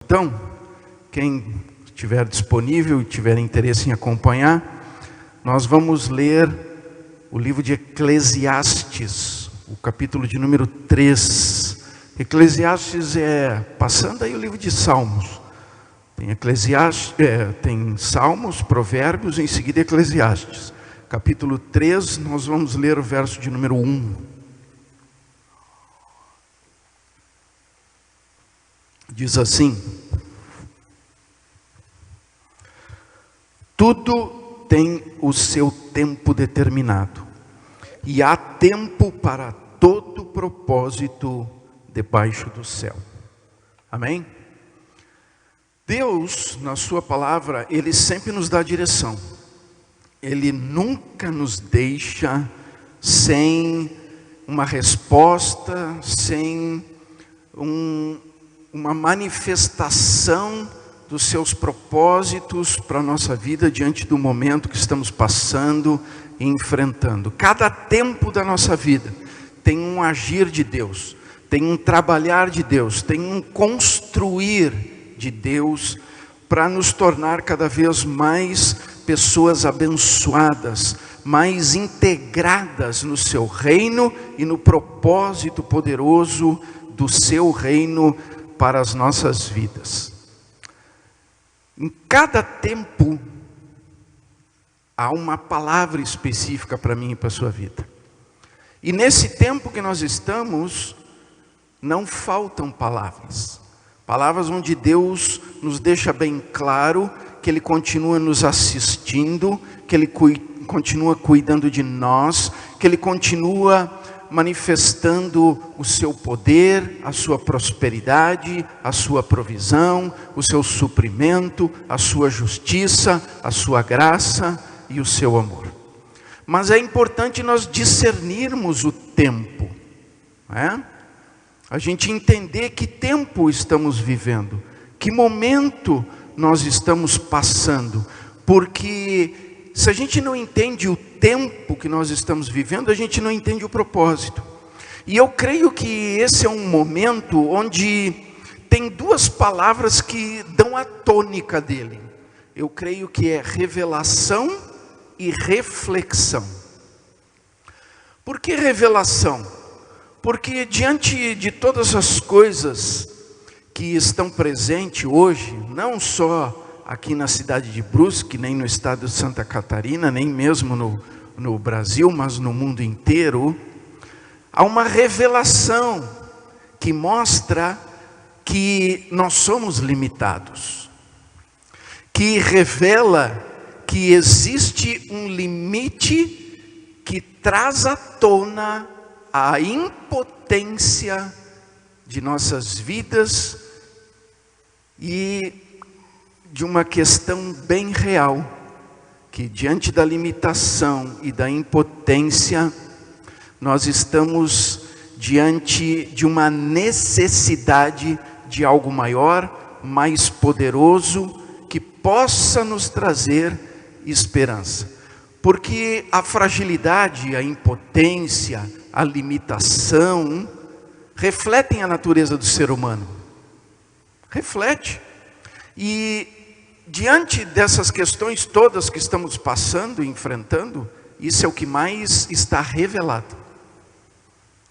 Então, quem estiver disponível e tiver interesse em acompanhar, nós vamos ler o livro de Eclesiastes, o capítulo de número 3. Eclesiastes passando aí o livro de Salmos. Tem Eclesiastes, tem Salmos, Provérbios, em seguida Eclesiastes. Capítulo 3, nós vamos ler o verso de número 1. Diz assim: tudo tem o seu tempo determinado, e há tempo para todo propósito debaixo do céu. Amém? Deus, na sua palavra, Ele sempre nos dá direção. Ele nunca nos deixa sem uma resposta, sem uma manifestação dos seus propósitos para a nossa vida diante do momento que estamos passando e enfrentando. Cada tempo da nossa vida tem um agir de Deus, tem um trabalhar de Deus, tem um construir de Deus para nos tornar cada vez mais pessoas abençoadas, mais integradas no seu reino e no propósito poderoso do seu reino para as nossas vidas. Em cada tempo há uma palavra específica para mim e para a sua vida. E nesse tempo que nós estamos, não faltam palavras. Palavras onde Deus nos deixa bem claro que Ele continua nos assistindo, que Ele continua cuidando de nós, que Ele continua manifestando o seu poder, a sua prosperidade, a sua provisão, o seu suprimento, a sua justiça, a sua graça e o seu amor. Mas é importante nós discernirmos o tempo, né? A gente entender que tempo estamos vivendo, que momento nós estamos passando, porque se a gente não entende o tempo que nós estamos vivendo, a gente não entende o propósito. E eu creio que esse é um momento onde tem duas palavras que dão a tônica dele. Eu creio que é revelação e reflexão. Por que revelação? Porque diante de todas as coisas que estão presentes hoje, não só aqui na cidade de Brusque, nem no estado de Santa Catarina, nem mesmo no Brasil, mas no mundo inteiro, há uma revelação que mostra que nós somos limitados, que revela que existe um limite que traz à tona a impotência de nossas vidas e de uma questão bem real, que diante da limitação e da impotência, nós estamos diante de uma necessidade de algo maior, mais poderoso, que possa nos trazer esperança. Porque a fragilidade, a impotência, a limitação, refletem a natureza do ser humano. Reflete. E diante dessas questões todas que estamos passando e enfrentando, isso é o que mais está revelado.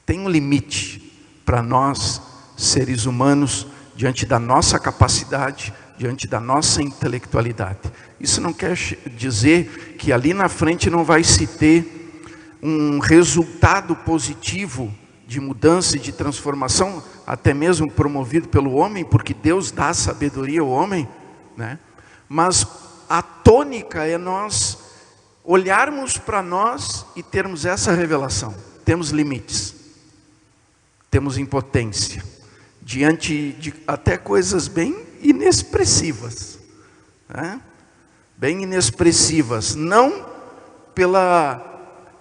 Tem um limite para nós, seres humanos, diante da nossa capacidade, diante da nossa intelectualidade. Isso não quer dizer que ali na frente não vai se ter um resultado positivo de mudança e de transformação, até mesmo promovido pelo homem, porque Deus dá sabedoria ao homem, né? Mas a tônica é nós olharmos para nós e termos essa revelação. Temos limites, temos impotência, diante de até coisas bem inexpressivas, né? Bem inexpressivas, não pela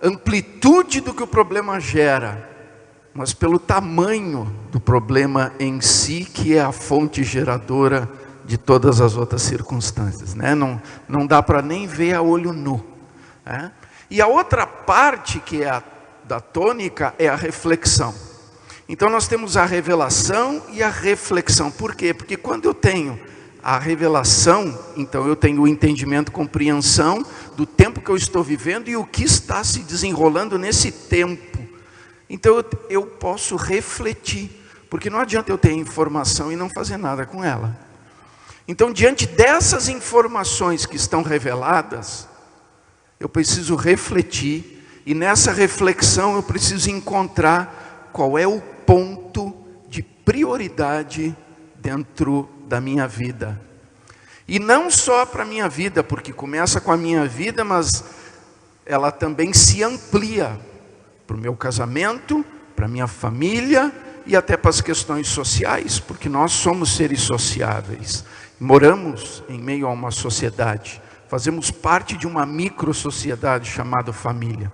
amplitude do que o problema gera, mas pelo tamanho do problema em si, que é a fonte geradora de todas as outras circunstâncias, né? Não dá para nem ver a olho nu, né? E a outra parte que é da tônica é a reflexão. Então nós temos a revelação e a reflexão. Por quê? Porque quando eu tenho a revelação, então eu tenho o entendimento, compreensão do tempo que eu estou vivendo e o que está se desenrolando nesse tempo. Então eu posso refletir, porque não adianta eu ter informação e não fazer nada com ela. Então, diante dessas informações que estão reveladas, eu preciso refletir, e nessa reflexão eu preciso encontrar qual é o ponto de prioridade dentro da minha vida. E não só para a minha vida, porque começa com a minha vida, mas ela também se amplia para o meu casamento, para a minha família e até para as questões sociais, porque nós somos seres sociáveis. Moramos em meio a uma sociedade, fazemos parte de uma micro-sociedade chamada família.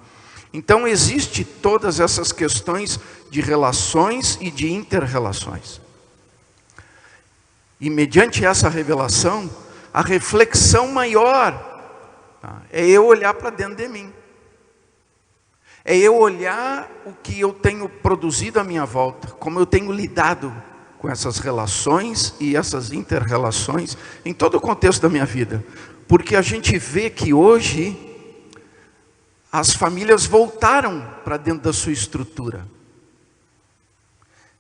Então existe todas essas questões de relações e de inter-relações. E mediante essa revelação, a reflexão maior é eu olhar para dentro de mim. É eu olhar o que eu tenho produzido à minha volta, como eu tenho lidado com essas relações e essas inter-relações em todo o contexto da minha vida. Porque a gente vê que hoje as famílias voltaram para dentro da sua estrutura.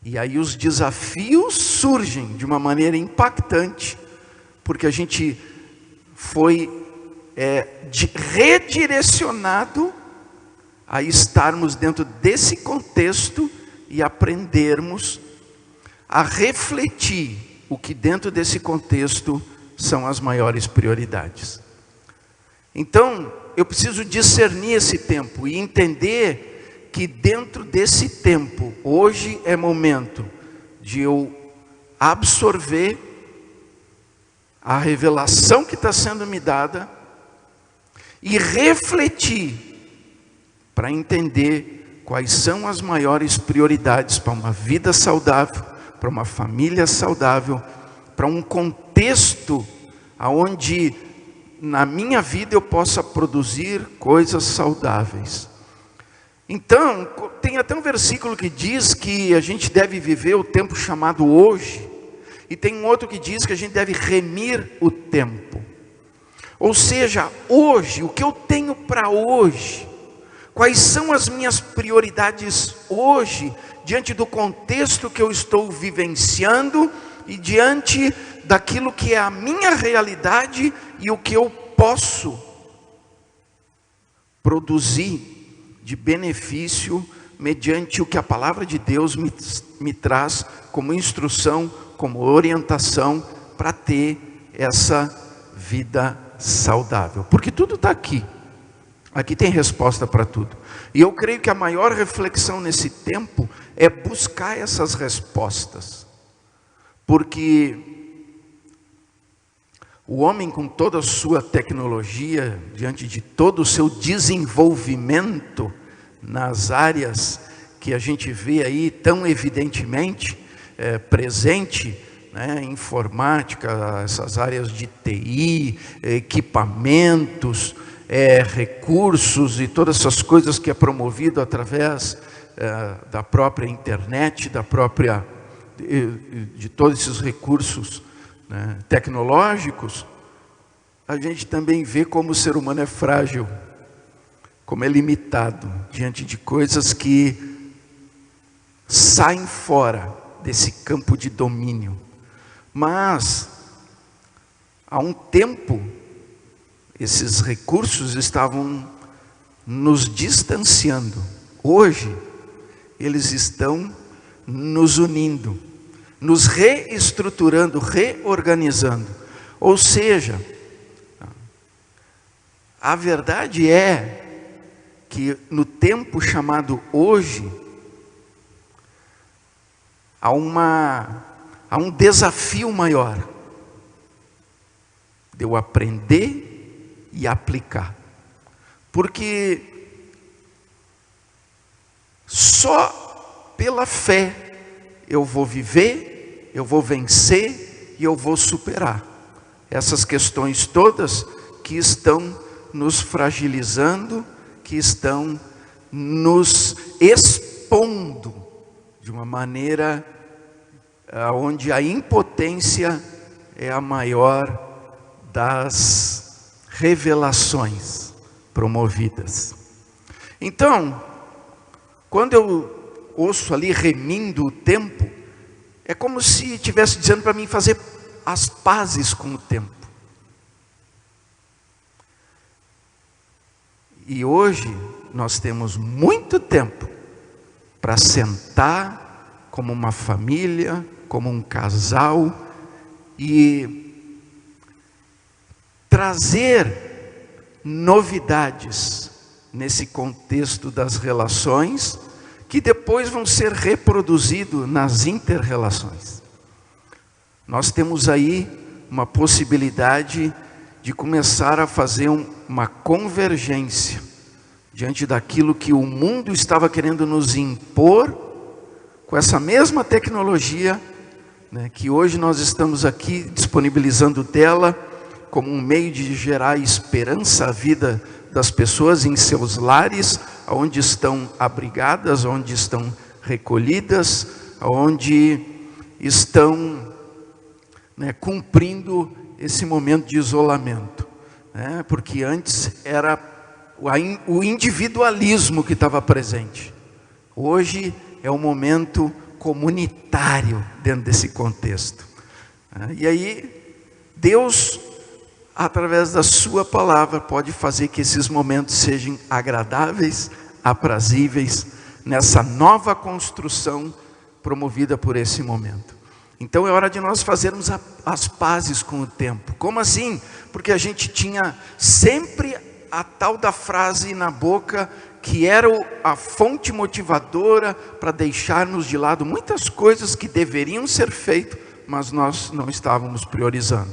E aí os desafios surgem de uma maneira impactante, porque a gente foi redirecionado a estarmos dentro desse contexto e aprendermos a refletir o que dentro desse contexto são as maiores prioridades. Então, eu preciso discernir esse tempo e entender que dentro desse tempo, hoje é momento de eu absorver a revelação que está sendo me dada e refletir para entender quais são as maiores prioridades para uma vida saudável, para uma família saudável, para um contexto onde na minha vida eu possa produzir coisas saudáveis. Então, tem até um versículo que diz que a gente deve viver o tempo chamado hoje, e tem um outro que diz que a gente deve remir o tempo. Ou seja, hoje, o que eu tenho para hoje, quais são as minhas prioridades hoje, diante do contexto que eu estou vivenciando e diante daquilo que é a minha realidade e o que eu posso produzir de benefício mediante o que a palavra de Deus me traz como instrução, como orientação para ter essa vida saudável. Porque tudo está aqui. Aqui tem resposta para tudo. E eu creio que a maior reflexão nesse tempo é buscar essas respostas. Porque o homem, com toda a sua tecnologia, diante de todo o seu desenvolvimento nas áreas que a gente vê aí tão evidentemente presente, né, informática, essas áreas de TI, equipamentos, recursos e todas essas coisas que é promovido através da própria internet, de todos esses recursos, né, tecnológicos, a gente também vê como o ser humano é frágil, como é limitado diante de coisas que saem fora desse campo de domínio. Mas há um tempo esses recursos estavam nos distanciando. Hoje eles estão nos unindo, nos reestruturando, reorganizando. Ou seja, a verdade é que no tempo chamado hoje, há um desafio maior de eu aprender e aplicar. Porque só pela fé eu vou viver, eu vou vencer e eu vou superar essas questões todas que estão nos fragilizando, que estão nos expondo de uma maneira onde a impotência é a maior das revelações promovidas. Então, quando eu ouço ali remindo o tempo, é como se estivesse dizendo para mim fazer as pazes com o tempo. E hoje nós temos muito tempo para sentar como uma família, como um casal e trazer novidades nesse contexto das relações que depois vão ser reproduzidos nas inter-relações. Nós temos aí uma possibilidade de começar a fazer uma convergência diante daquilo que o mundo estava querendo nos impor com essa mesma tecnologia, né, que hoje nós estamos aqui disponibilizando dela como um meio de gerar esperança à vida das pessoas em seus lares, onde estão abrigadas, onde estão recolhidas, onde estão, né, cumprindo esse momento de isolamento, né? Porque antes era o individualismo que estava presente. Hoje é um momento comunitário dentro desse contexto. E aí, Deus, através da sua palavra, pode fazer que esses momentos sejam agradáveis, aprazíveis, nessa nova construção promovida por esse momento. Então é hora de nós fazermos as pazes com o tempo. Como assim? Porque a gente tinha sempre a tal da frase na boca, que era a fonte motivadora para deixarmos de lado muitas coisas que deveriam ser feitas, mas nós não estávamos priorizando.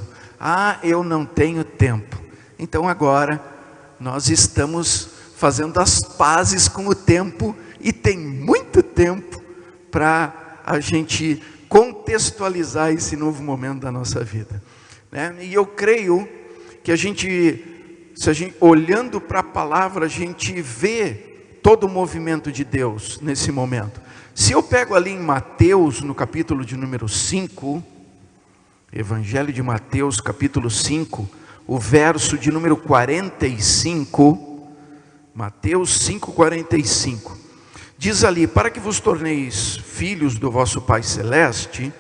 Eu não tenho tempo. Então agora nós estamos fazendo as pazes com o tempo e tem muito tempo para a gente contextualizar esse novo momento da nossa vida, né? E eu creio que se a gente olhando para a palavra, a gente vê todo o movimento de Deus nesse momento. Se eu pego ali em Mateus, no capítulo de número 5, Evangelho de Mateus, capítulo 5, o verso de número 45, Mateus 5, 45, diz ali: para que vos torneis filhos do vosso Pai Celeste,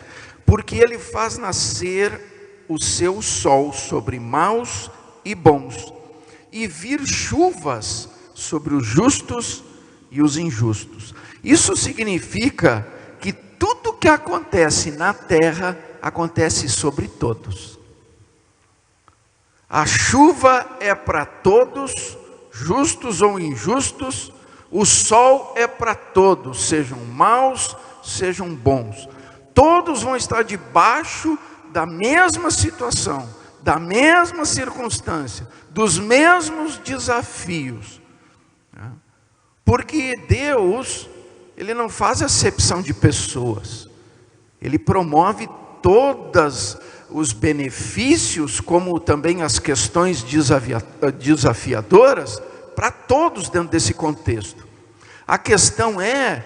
porque Ele faz nascer o seu sol sobre maus e bons, e vir chuvas sobre os justos e os injustos. Isso significa que tudo que acontece na terra acontece sobre todos. A chuva é para todos, justos ou injustos. O sol é para todos, sejam maus, sejam bons. Todos vão estar debaixo da mesma situação, da mesma circunstância, dos mesmos desafios. Porque Deus, Ele não faz acepção de pessoas. Ele promove todos os benefícios, como também as questões desafiadoras, para todos dentro desse contexto. A questão é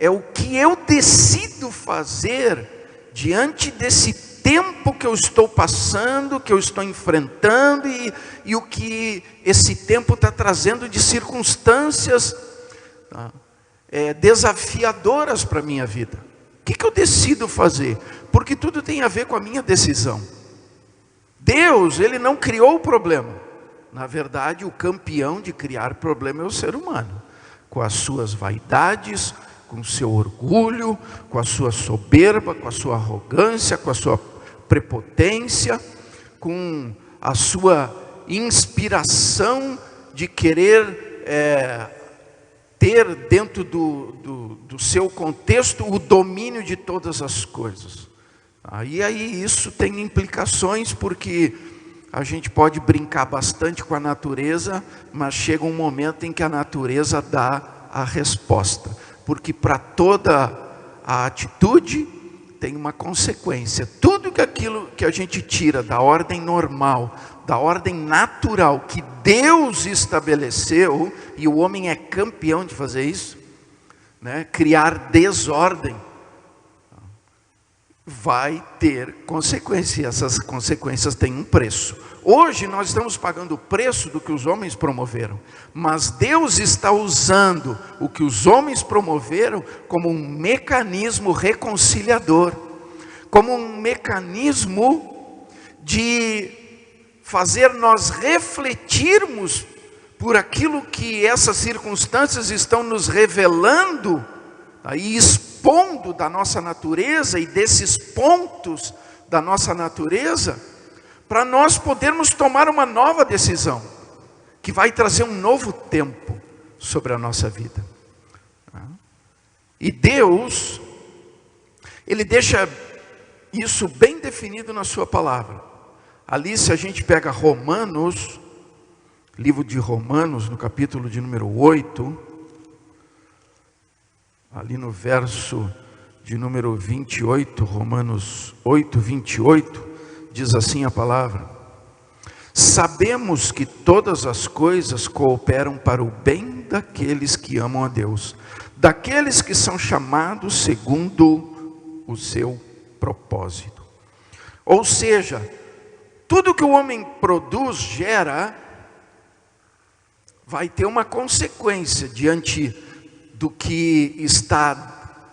o que eu decido fazer diante desse tempo que eu estou passando, que eu estou enfrentando, e o que esse tempo está trazendo de circunstâncias desafiadoras para a minha vida. O que eu decido fazer? Porque tudo tem a ver com a minha decisão. Deus, Ele não criou o problema. Na verdade, o campeão de criar problema é o ser humano, com as suas vaidades, com o seu orgulho, com a sua soberba, com a sua arrogância, com a sua prepotência, com a sua inspiração de querer ter dentro do seu contexto o domínio de todas as coisas. E aí isso tem implicações, porque a gente pode brincar bastante com a natureza, mas chega um momento em que a natureza dá a resposta. Porque para toda a atitude tem uma consequência. Tudo aquilo que a gente tira da ordem normal, da ordem natural que Deus estabeleceu, e o homem é campeão de fazer isso, né, criar desordem, vai ter consequência. Essas consequências têm um preço. Hoje nós estamos pagando o preço do que os homens promoveram, mas Deus está usando o que os homens promoveram como um mecanismo reconciliador, como um mecanismo de fazer nós refletirmos por aquilo que essas circunstâncias estão nos revelando, e expondo da nossa natureza e desses pontos da nossa natureza, para nós podermos tomar uma nova decisão, que vai trazer um novo tempo sobre a nossa vida. E Deus, Ele deixa isso bem definido na sua palavra. Ali, se a gente pega Romanos, livro de Romanos, no capítulo de número 8, ali no verso de número 28, Romanos 8, 28, diz assim a palavra: sabemos que todas as coisas cooperam para o bem daqueles que amam a Deus, daqueles que são chamados segundo o seu propósito. Ou seja, tudo que o homem produz, gera, vai ter uma consequência diante do que está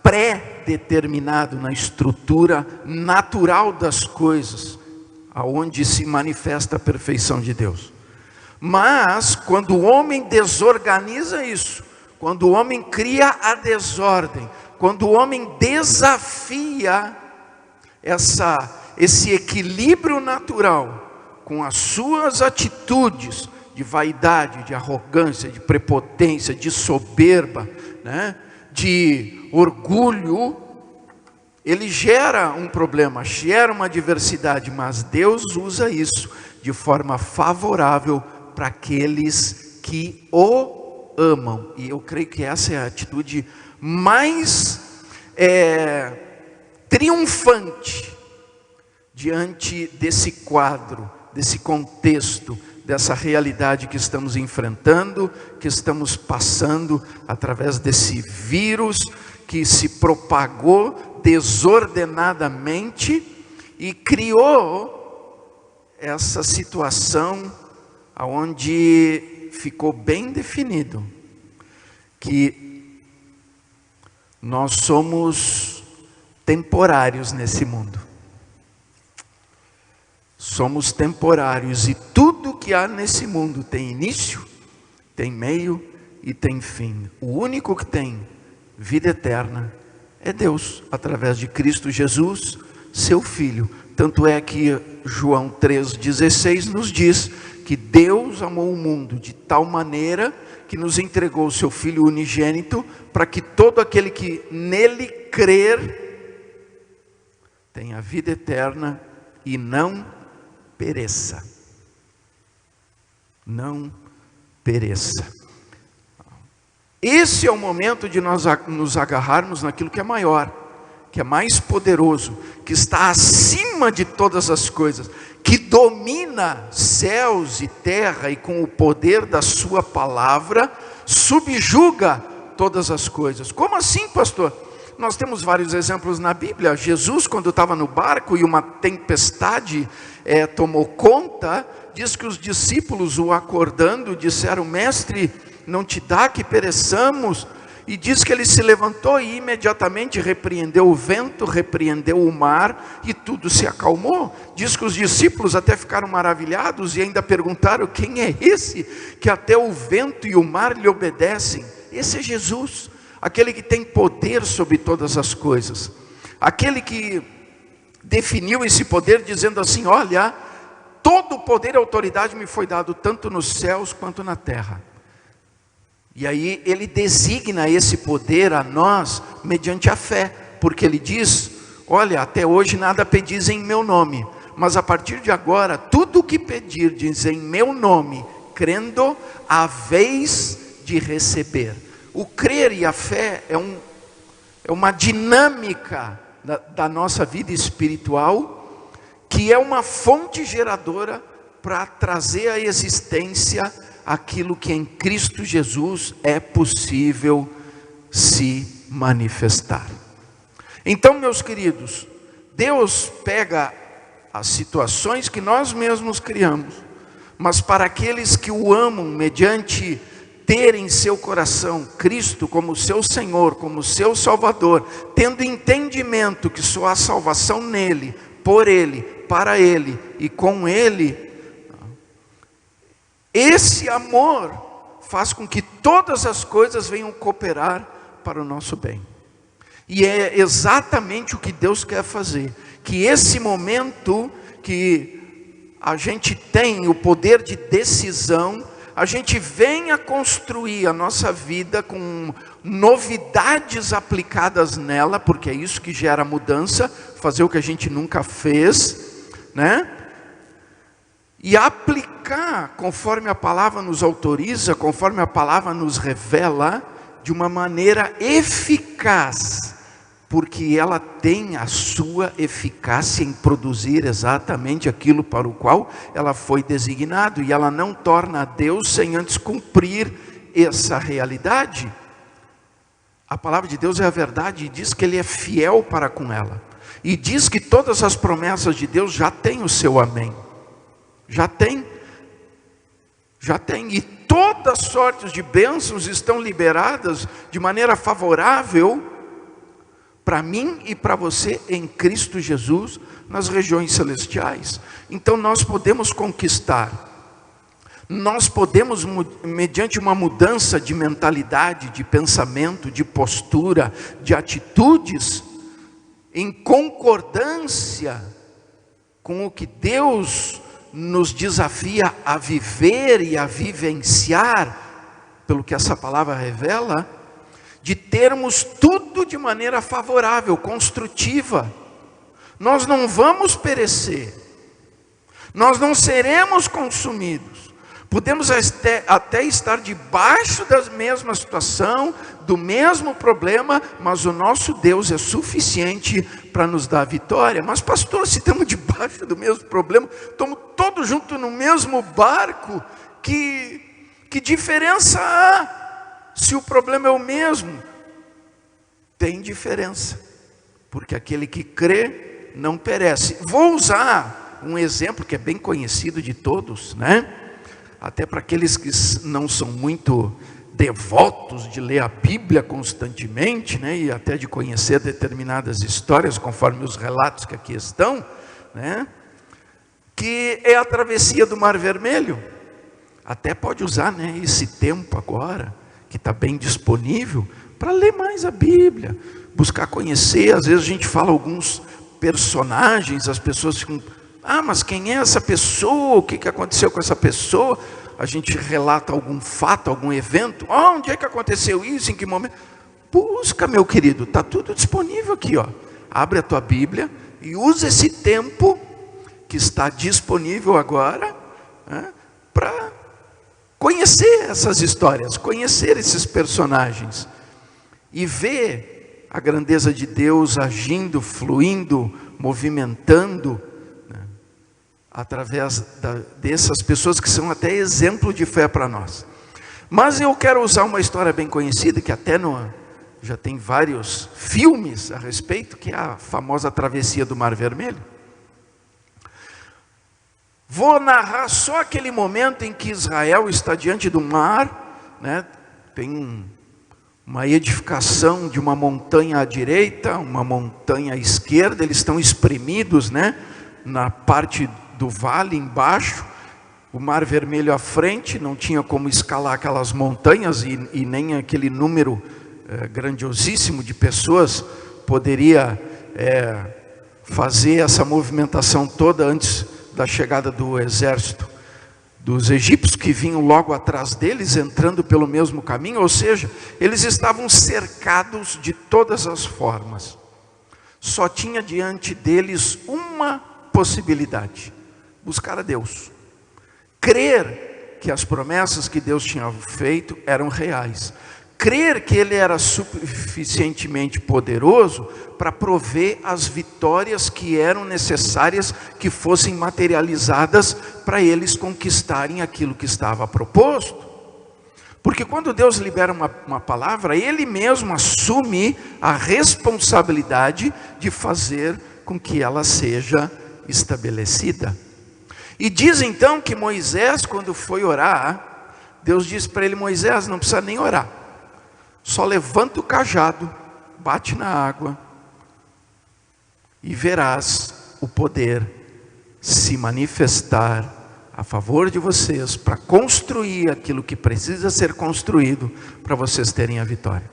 pré-determinado na estrutura natural das coisas, aonde se manifesta a perfeição de Deus. Mas quando o homem desorganiza isso, quando o homem cria a desordem, quando o homem desafia esse equilíbrio natural com as suas atitudes de vaidade, de arrogância, de prepotência, de soberba, né, de orgulho, ele gera um problema, gera uma adversidade, mas Deus usa isso de forma favorável para aqueles que o amam. E eu creio que essa é a atitude mais triunfante diante desse quadro, desse contexto, dessa realidade que estamos enfrentando, que estamos passando através desse vírus que se propagou desordenadamente e criou essa situação onde ficou bem definido que nós somos temporários nesse mundo. Somos temporários e tudo que há nesse mundo tem início, tem meio e tem fim. O único que tem vida eterna é Deus, através de Cristo Jesus, seu Filho. Tanto é que João 3,16 nos diz que Deus amou o mundo de tal maneira que nos entregou o seu Filho unigênito, para que todo aquele que nele crer tenha vida eterna e não pereça. Não pereça. Esse é o momento de nós nos agarrarmos naquilo que é maior, que é mais poderoso, que está acima de todas as coisas, que domina céus e terra e com o poder da sua palavra subjuga todas as coisas. Como assim, pastor? Nós temos vários exemplos na Bíblia. Jesus, quando estava no barco e uma tempestade tomou conta, diz que os discípulos, o acordando, disseram: mestre, não te dá que pereçamos? E diz que ele se levantou e imediatamente repreendeu o vento, repreendeu o mar e tudo se acalmou. Diz que os discípulos até ficaram maravilhados e ainda perguntaram: quem é esse que até o vento e o mar lhe obedecem? Esse é Jesus, aquele que tem poder sobre todas as coisas, aquele que definiu esse poder dizendo assim: olha, todo o poder e autoridade me foi dado tanto nos céus quanto na terra. E aí ele designa esse poder a nós mediante a fé, porque ele diz: olha, até hoje nada pedis em meu nome, mas a partir de agora, tudo o que pedirdes em meu nome, crendo, haveis de receber. O crer e a fé é uma dinâmica da nossa vida espiritual, que é uma fonte geradora para trazer à existência aquilo que em Cristo Jesus é possível se manifestar. Então, meus queridos, Deus pega as situações que nós mesmos criamos, mas para aqueles que o amam, mediante ter em seu coração Cristo como seu Senhor, como seu Salvador, tendo entendimento que só há salvação nele, por ele, para ele e com ele, esse amor faz com que todas as coisas venham cooperar para o nosso bem. E é exatamente o que Deus quer fazer, que esse momento que a gente tem o poder de decisão, a gente venha construir a nossa vida com novidades aplicadas nela, porque é isso que gera mudança, fazer o que a gente nunca fez, né? E aplicar conforme a palavra nos autoriza, conforme a palavra nos revela, de uma maneira eficaz, porque ela tem a sua eficácia em produzir exatamente aquilo para o qual ela foi designada, e ela não torna a Deus sem antes cumprir essa realidade. A palavra de Deus é a verdade e diz que Ele é fiel para com ela, e diz que todas as promessas de Deus já têm o seu amém, já tem, e todas sortes de bênçãos estão liberadas de maneira favorável para mim e para você em Cristo Jesus, nas regiões celestiais. Então nós podemos conquistar, nós podemos, mediante uma mudança de mentalidade, de pensamento, de postura, de atitudes, em concordância com o que Deus nos desafia a viver e a vivenciar, pelo que essa palavra revela, de termos tudo de maneira favorável, construtiva. Nós não vamos perecer, nós não seremos consumidos, podemos até estar debaixo da mesma situação, do mesmo problema, mas o nosso Deus é suficiente para nos dar vitória. Mas pastor, se estamos debaixo do mesmo problema, estamos todos juntos no mesmo barco, que diferença há? Se o problema é o mesmo, tem diferença, porque aquele que crê não perece. Vou usar um exemplo que é bem conhecido de todos, né? Até para aqueles que não são muito devotos de ler a Bíblia constantemente, né? E até de conhecer determinadas histórias, conforme os relatos que aqui estão, né? Que é a travessia do Mar Vermelho. Até pode usar, né, esse tempo agora, que está bem disponível, para ler mais a Bíblia, buscar conhecer. Às vezes a gente fala alguns personagens, as pessoas ficam, mas quem é essa pessoa? O que aconteceu com essa pessoa? A gente relata algum fato, algum evento. Onde é que aconteceu isso? Em que momento? Busca, meu querido, está tudo disponível aqui, ó. Abre a tua Bíblia e usa esse tempo que está disponível agora, né, para conhecer essas histórias, conhecer esses personagens e ver a grandeza de Deus agindo, fluindo, movimentando, né, através dessas pessoas que são até exemplo de fé para nós. Mas eu quero usar uma história bem conhecida, que até já tem vários filmes a respeito, que é a famosa travessia do Mar Vermelho. Vou narrar só aquele momento em que Israel está diante do mar, né? Tem uma edificação de uma montanha à direita, uma montanha à esquerda, eles estão espremidos, né, na parte do vale embaixo, o Mar Vermelho à frente, não tinha como escalar aquelas montanhas e nem aquele número grandiosíssimo de pessoas poderia fazer essa movimentação toda antes da chegada do exército dos egípcios, que vinham logo atrás deles, entrando pelo mesmo caminho. Ou seja, eles estavam cercados de todas as formas. Só tinha diante deles uma possibilidade: buscar a Deus, crer que as promessas que Deus tinha feito eram reais, crer que Ele era suficientemente poderoso para prover as vitórias que eram necessárias, que fossem materializadas para eles conquistarem aquilo que estava proposto. Porque quando Deus libera uma palavra, Ele mesmo assume a responsabilidade de fazer com que ela seja estabelecida. E diz então que Moisés, quando foi orar, Deus disse para ele: Moisés, não precisa nem orar, só levanta o cajado, bate na água, e verás o poder se manifestar a favor de vocês, para construir aquilo que precisa ser construído, para vocês terem a vitória.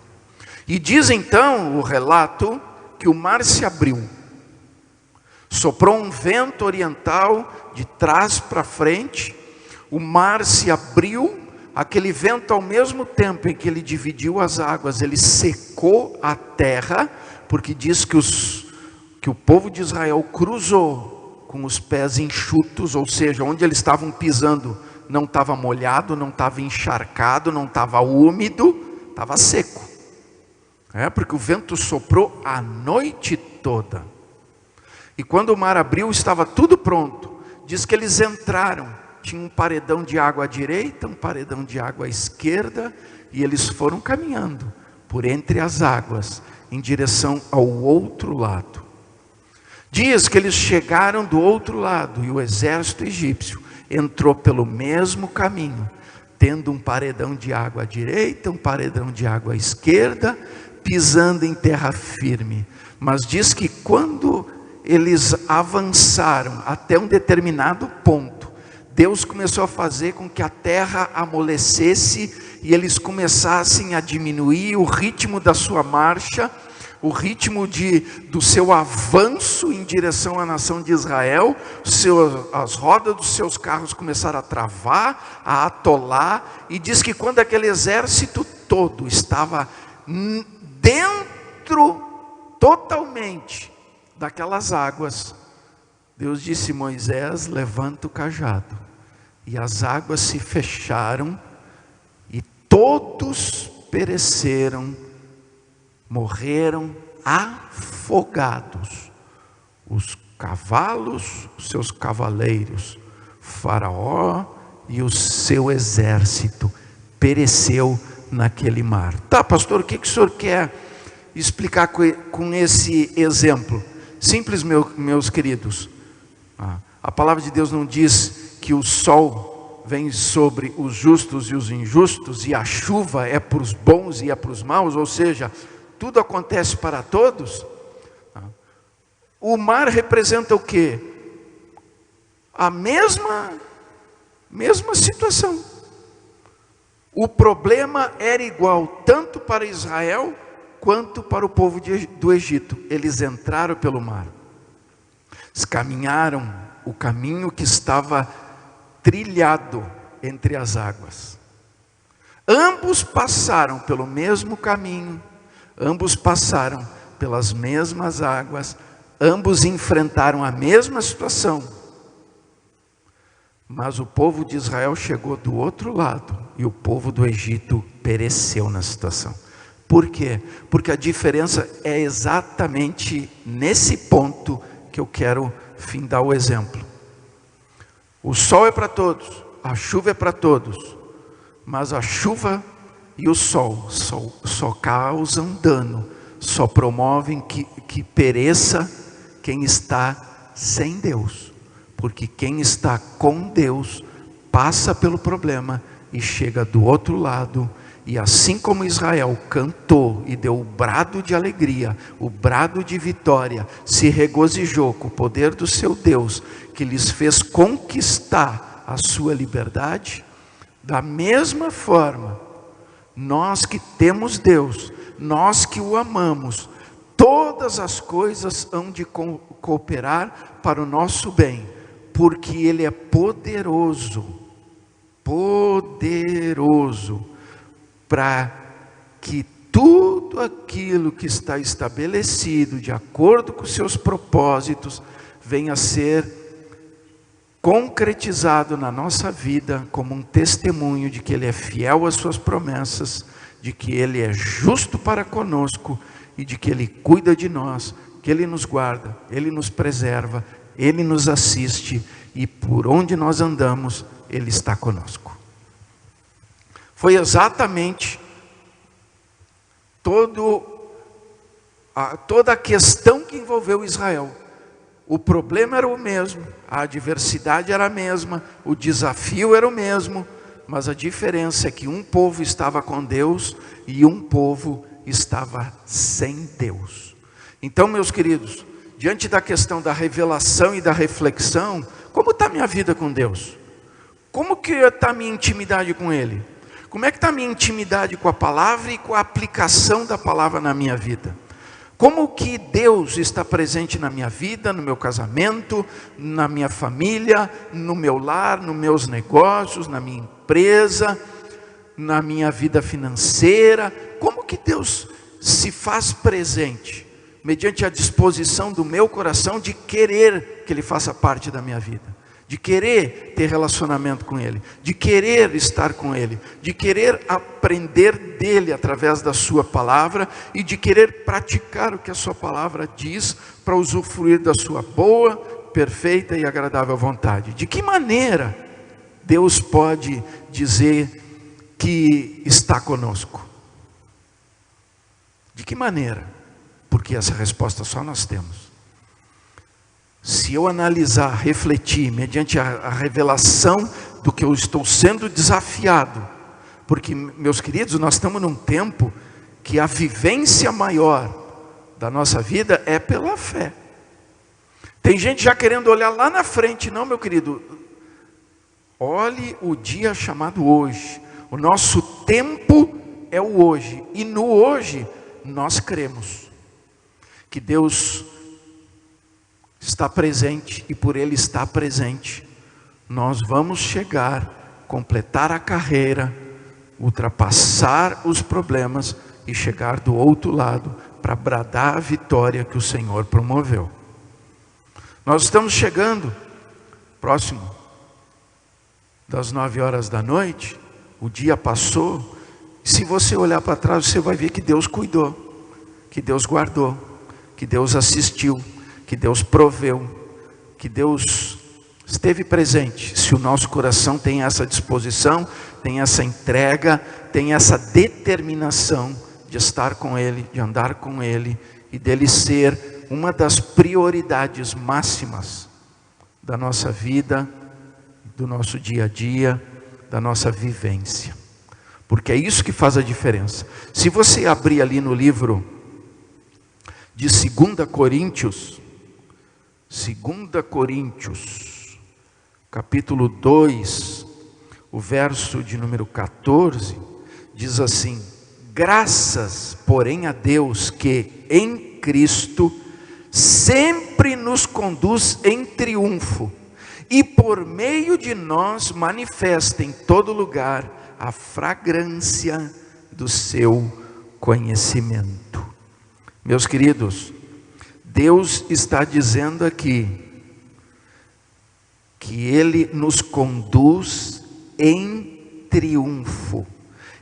E diz então o relato que o mar se abriu, soprou um vento oriental de trás para frente, o mar se abriu, aquele vento, ao mesmo tempo em que ele dividiu as águas, ele secou a terra, porque diz que o povo de Israel cruzou com os pés enxutos, ou seja, onde eles estavam pisando não estava molhado, não estava encharcado, não estava úmido, estava seco. Porque o vento soprou a noite toda. E quando o mar abriu, estava tudo pronto. Diz que eles entraram, tinha um paredão de água à direita, um paredão de água à esquerda, e eles foram caminhando por entre as águas, em direção ao outro lado. Diz que eles chegaram do outro lado, e o exército egípcio entrou pelo mesmo caminho, tendo um paredão de água à direita, um paredão de água à esquerda, pisando em terra firme. Mas diz que quando eles avançaram até um determinado ponto, Deus começou a fazer com que a terra amolecesse, e eles começassem a diminuir o ritmo da sua marcha, o ritmo do seu avanço em direção à nação de Israel. As rodas dos seus carros começaram a travar, a atolar, e diz que quando aquele exército todo estava dentro totalmente daquelas águas, Deus disse: Moisés, levanta o cajado. E as águas se fecharam, e todos pereceram, morreram afogados, os cavalos, os seus cavaleiros, Faraó e o seu exército pereceu naquele mar. Tá, pastor, o que o senhor quer explicar com esse exemplo? Simples, meus queridos. A palavra de Deus não diz que o sol vem sobre os justos e os injustos, e a chuva é para os bons e é para os maus, ou seja, tudo acontece para todos. O mar representa o quê? A mesma situação. O problema era igual tanto para Israel quanto para o povo do Egito. Eles entraram pelo mar, eles caminharam o caminho que estava trilhado entre as águas. Ambos passaram pelo mesmo caminho, ambos passaram pelas mesmas águas, ambos enfrentaram a mesma situação. Mas o povo de Israel chegou do outro lado, e o povo do Egito pereceu na situação. Por quê? Porque a diferença é exatamente nesse ponto que eu quero findar o exemplo. O sol é para todos, a chuva é para todos, mas a chuva e o sol só causam dano, só promovem que pereça quem está sem Deus. Porque quem está com Deus passa pelo problema e chega do outro lado. E assim como Israel cantou e deu o brado de alegria, o brado de vitória, se regozijou com o poder do seu Deus, que lhes fez conquistar a sua liberdade, da mesma forma, nós que temos Deus, nós que o amamos, todas as coisas hão de cooperar para o nosso bem, porque Ele é poderoso, para que tudo aquilo que está estabelecido de acordo com os seus propósitos venha a ser concretizado na nossa vida como um testemunho de que Ele é fiel às suas promessas, de que Ele é justo para conosco e de que Ele cuida de nós, que Ele nos guarda, Ele nos preserva, Ele nos assiste, e por onde nós andamos, Ele está conosco. Foi exatamente toda a questão que envolveu Israel. O problema era o mesmo, a adversidade era a mesma, o desafio era o mesmo, mas a diferença é que um povo estava com Deus e um povo estava sem Deus. Então, meus queridos, diante da questão da revelação e da reflexão, como está a minha vida com Deus? Como que está a minha intimidade com Ele? Como é que está a minha intimidade com a palavra e com a aplicação da palavra na minha vida? Como que Deus está presente na minha vida, no meu casamento, na minha família, no meu lar, nos meus negócios, na minha empresa, na minha vida financeira? Como que Deus se faz presente? Mediante a disposição do meu coração de querer que Ele faça parte da minha vida, de querer ter relacionamento com Ele, de querer estar com Ele, de querer aprender dEle através da sua palavra e de querer praticar o que a sua palavra diz para usufruir da sua boa, perfeita e agradável vontade. De que maneira Deus pode dizer que está conosco? De que maneira? Porque essa resposta só nós temos. Se eu analisar, refletir, mediante a revelação do que eu estou sendo desafiado, porque, meus queridos, nós estamos num tempo que a vivência maior da nossa vida é pela fé. Tem gente já querendo olhar lá na frente. Não, meu querido, olhe o dia chamado hoje. O nosso tempo é o hoje, e no hoje nós cremos que Deus está presente, e por Ele estar presente, nós vamos chegar, completar a carreira, ultrapassar os problemas e chegar do outro lado para bradar a vitória que o Senhor promoveu. Nós estamos chegando próximo das 9 horas da noite, o dia passou, e se você olhar para trás, você vai ver que Deus cuidou, que Deus guardou, que Deus assistiu, que Deus proveu, que Deus esteve presente. Se o nosso coração tem essa disposição, tem essa entrega, tem essa determinação de estar com Ele, de andar com Ele, e dele ser uma das prioridades máximas da nossa vida, do nosso dia a dia, da nossa vivência. Porque é isso que faz a diferença. Se você abrir ali no livro de 2 Coríntios, capítulo 2, o verso de número 14, diz assim: graças, porém, a Deus que em Cristo sempre nos conduz em triunfo e por meio de nós manifesta em todo lugar a fragrância do seu conhecimento. Meus queridos, Deus está dizendo aqui que Ele nos conduz em triunfo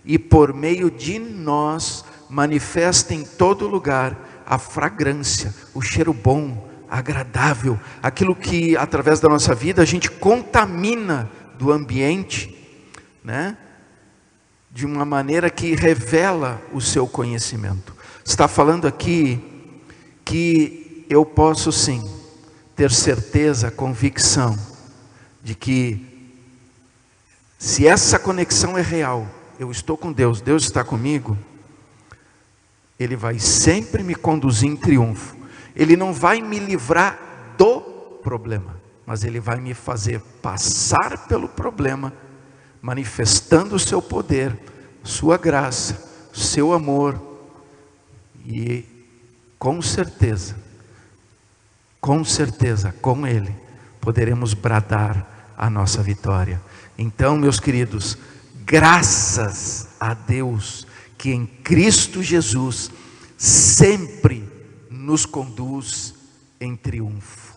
e por meio de nós manifesta em todo lugar a fragrância, o cheiro bom, agradável, aquilo que através da nossa vida a gente contamina do ambiente, né? De uma maneira que revela o seu conhecimento. Está falando aqui que eu posso sim ter certeza, convicção de que se essa conexão é real, eu estou com Deus, Deus está comigo, Ele vai sempre me conduzir em triunfo. Ele não vai me livrar do problema, mas Ele vai me fazer passar pelo problema, manifestando o seu poder, sua graça, seu amor, e com certeza, com Ele, poderemos bradar a nossa vitória. Então, meus queridos, graças a Deus, que em Cristo Jesus, sempre nos conduz em triunfo.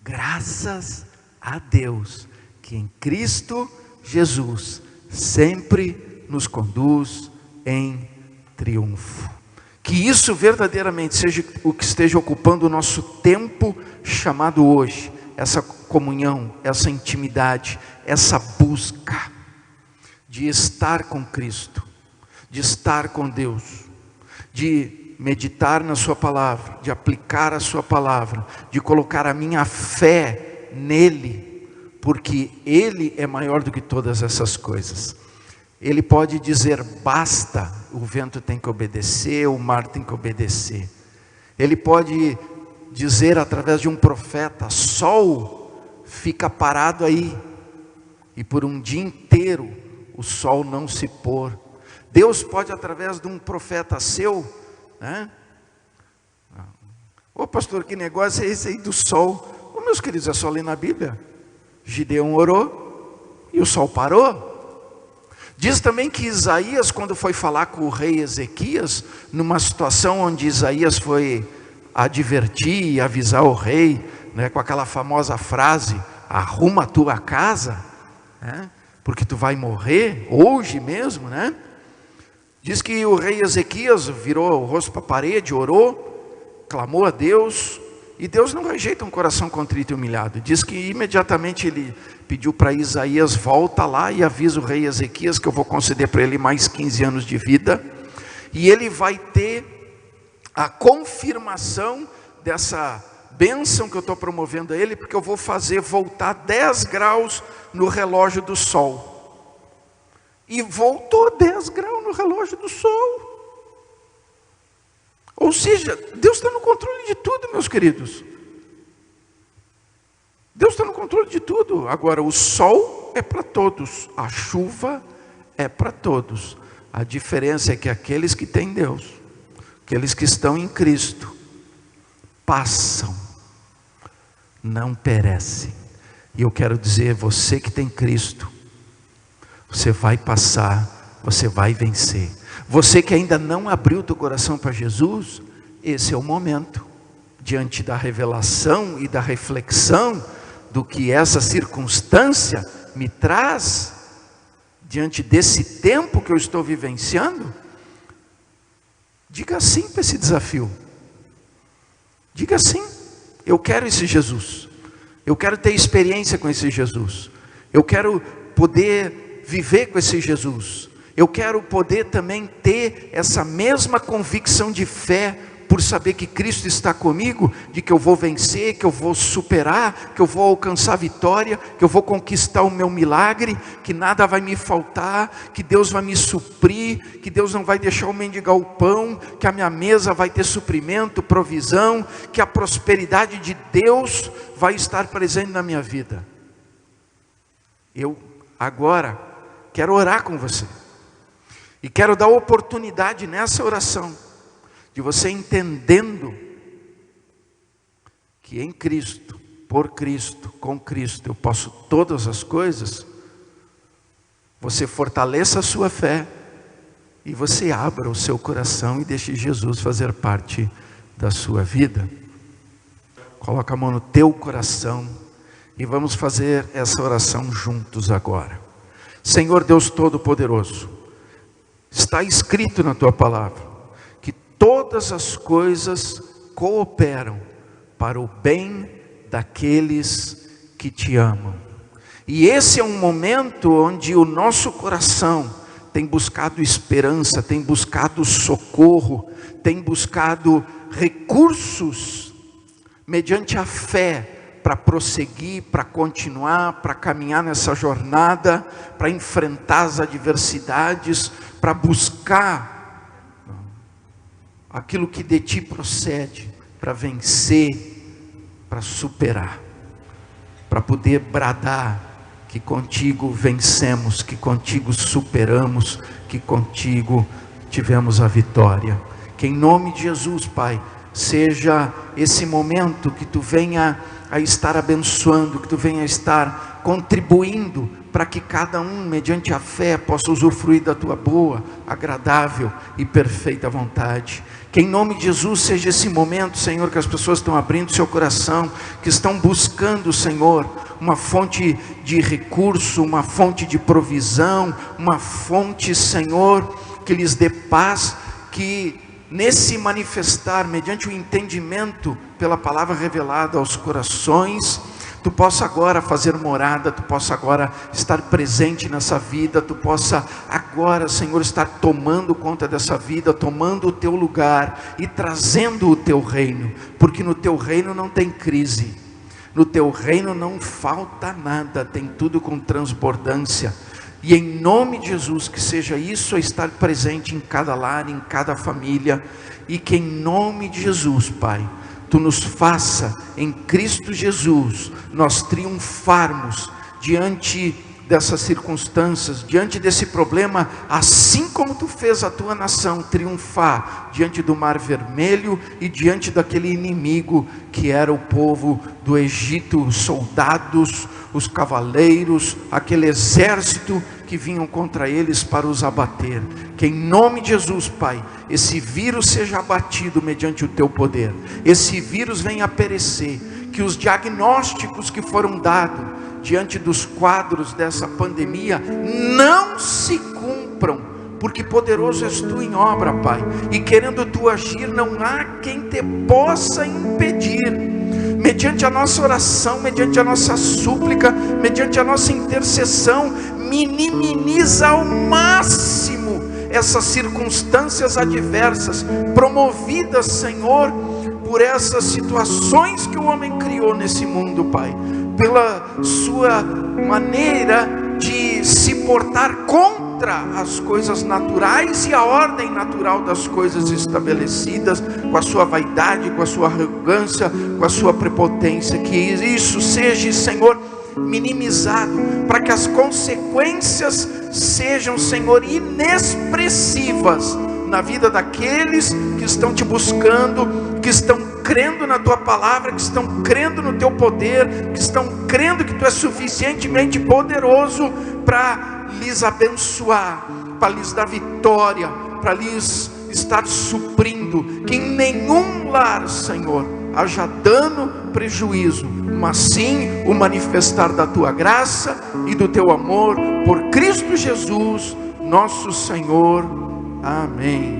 Graças a Deus, que em Cristo Jesus, sempre nos conduz em triunfo. Que isso verdadeiramente seja o que esteja ocupando o nosso tempo chamado hoje. Essa comunhão, essa intimidade, essa busca. de estar com Cristo, de estar com Deus, de meditar na sua palavra, de aplicar a sua palavra, de colocar a minha fé nele, porque ele é maior do que todas essas coisas. Ele pode dizer basta, o vento tem que obedecer, o mar tem que obedecer. Ele pode dizer através de um profeta, sol, fica parado aí, e por um dia inteiro o sol não se pôr. Deus pode através de um profeta seu, né? Ô pastor, que negócio é esse aí do sol? Ô, meus queridos, é só ler na Bíblia. Gideão orou e o sol parou. Diz também que Isaías, quando foi falar com o rei Ezequias, numa situação onde Isaías foi advertir e avisar o rei, né, com aquela famosa frase, arruma a tua casa, né, porque tu vai morrer, hoje mesmo, né? Diz que o rei Ezequias virou o rosto para a parede, orou, clamou a Deus, e Deus não rejeita um coração contrito e humilhado. Diz que imediatamente ele pediu para Isaías, volta lá e avisa o rei Ezequias que eu vou conceder para ele mais 15 anos de vida, e ele vai ter a confirmação dessa bênção que eu estou promovendo a ele, porque eu vou fazer voltar 10 graus no relógio do sol. E voltou 10 graus no relógio do sol. Ou seja, Deus está no controle de tudo, meus queridos. Deus está no controle de tudo. Agora, o sol é para todos, a chuva é para todos. A diferença é que aqueles que têm Deus, aqueles que estão em Cristo, passam, não perecem. E eu quero dizer, você que tem Cristo, você vai passar, você vai vencer. Você que ainda não abriu teu coração para Jesus, esse é o momento, diante da revelação e da reflexão do que essa circunstância me traz, diante desse tempo que eu estou vivenciando, diga sim para esse desafio. Diga sim, eu quero esse Jesus, eu quero ter experiência com esse Jesus, eu quero poder viver com esse Jesus, eu quero poder também ter essa mesma convicção de fé, por saber que Cristo está comigo, de que eu vou vencer, que eu vou superar, que eu vou alcançar vitória, que eu vou conquistar o meu milagre, que nada vai me faltar, que Deus vai me suprir, que Deus não vai deixar eu mendigar o pão, que a minha mesa vai ter suprimento, provisão, que a prosperidade de Deus vai estar presente na minha vida. Eu agora quero orar com você, e quero dar oportunidade nessa oração, de você entendendo que em Cristo, por Cristo, com Cristo, eu posso todas as coisas. Você fortaleça a sua fé, e você abra o seu coração e deixe Jesus fazer parte da sua vida. Coloca a mão no teu coração, e vamos fazer essa oração juntos agora. Senhor Deus Todo-Poderoso, está escrito na tua palavra que todas as coisas cooperam para o bem daqueles que te amam. E esse é um momento onde o nosso coração tem buscado esperança, tem buscado socorro, tem buscado recursos mediante a fé, para prosseguir, para continuar, para caminhar nessa jornada, para enfrentar as adversidades, para buscar aquilo que de ti procede, para vencer, para superar, para poder bradar que contigo vencemos, que contigo superamos, que contigo tivemos a vitória. Que em nome de Jesus, Pai, seja esse momento que tu venha a estar abençoando, que tu venha a estar contribuindo para que cada um, mediante a fé, possa usufruir da tua boa, agradável e perfeita vontade. Que em nome de Jesus seja esse momento, Senhor, que as pessoas estão abrindo seu coração, que estão buscando, Senhor, uma fonte de recurso, uma fonte de provisão, uma fonte, Senhor, que lhes dê paz, que nesse manifestar, mediante o entendimento pela palavra revelada aos corações, Tu possa agora fazer morada, Tu possa agora estar presente nessa vida, Tu possa agora, Senhor, estar tomando conta dessa vida, tomando o Teu lugar e trazendo o Teu reino, porque no Teu reino não tem crise, no Teu reino não falta nada, tem tudo com transbordância. E em nome de Jesus, que seja isso a estar presente em cada lar, em cada família, e que em nome de Jesus, Pai, Tu nos faça em Cristo Jesus, nós triunfarmos diante dessas circunstâncias, diante desse problema, assim como Tu fez a Tua nação triunfar diante do Mar Vermelho e diante daquele inimigo que era o povo do Egito, os soldados, os cavaleiros, aquele exército que vinham contra eles para os abater. Que em nome de Jesus, Pai, esse vírus seja abatido mediante o Teu poder, esse vírus venha a perecer, que os diagnósticos que foram dados diante dos quadros dessa pandemia não se cumpram, porque poderoso és Tu em obra, Pai, e querendo Tu agir, não há quem Te possa impedir. Mediante a nossa oração, mediante a nossa súplica, mediante a nossa intercessão, minimiza ao máximo essas circunstâncias adversas, promovidas, Senhor, por essas situações que o homem criou nesse mundo, Pai, pela sua maneira de se portar contra as coisas naturais e a ordem natural das coisas estabelecidas, com a sua vaidade, com a sua arrogância, com a sua prepotência. Que isso seja, Senhor, minimizado, para que as consequências sejam, Senhor, inexpressivas na vida daqueles que estão Te buscando, que estão crendo na Tua palavra, que estão crendo no Teu poder, que estão crendo que Tu és suficientemente poderoso para lhes abençoar, para lhes dar vitória, para lhes estar suprindo. Que em nenhum lar, Senhor, haja dano, prejuízo, mas sim o manifestar da Tua graça e do Teu amor, por Cristo Jesus, nosso Senhor. Amém.